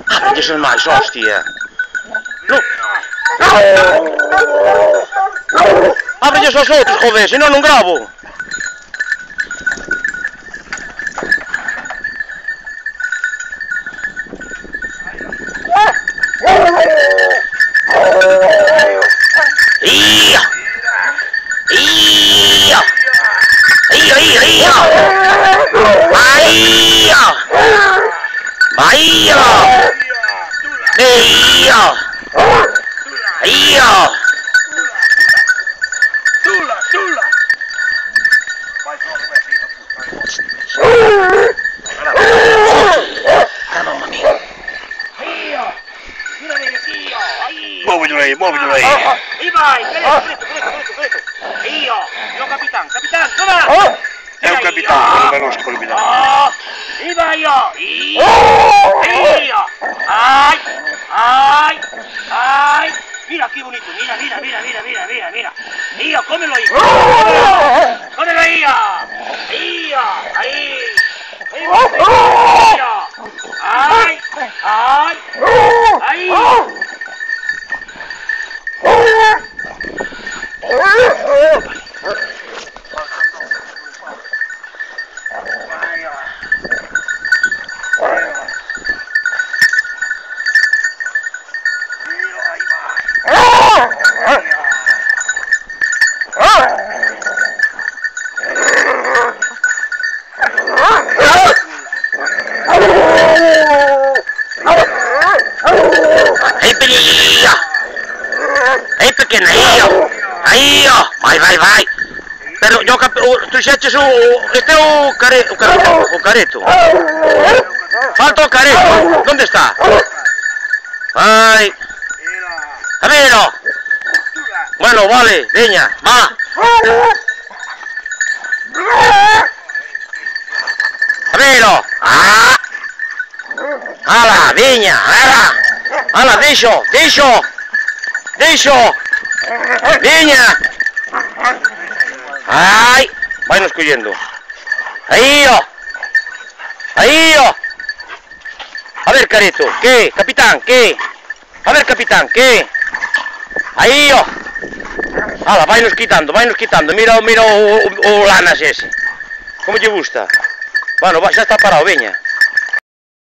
Abrilles máis, hostia. No. Abrilles os outros, joder, senón non gravo. Ia! Ia! Ia, ia, ia! Maia! Maia! Ia! Ia! Tula, tula! Mamma mia! Muovilo lei! E vai, preto! Io, capitano, dov'è? È un capitano, non conosco il capitano. E vai io! Ai! Mira che bonito, mira! Io, come lo io! Come lo io! Ai! Ehi pequena, io! Vai! Pero yo tu xeches este é o careto. Falta o careto. ¿Dónde está? Vai. A verlo. Bueno, vale, veña, va. A verlo. Ala, veña, ala, deixo. Veña. Ai, vai nos collendo. Aí, ó. A ver, careto, que? Capitán, que? A ver, capitán, que? Aí, ó. Ala, vai nos quitando. Mira o lanas ese. Como lle gusta? Bueno, xa está parado, veña.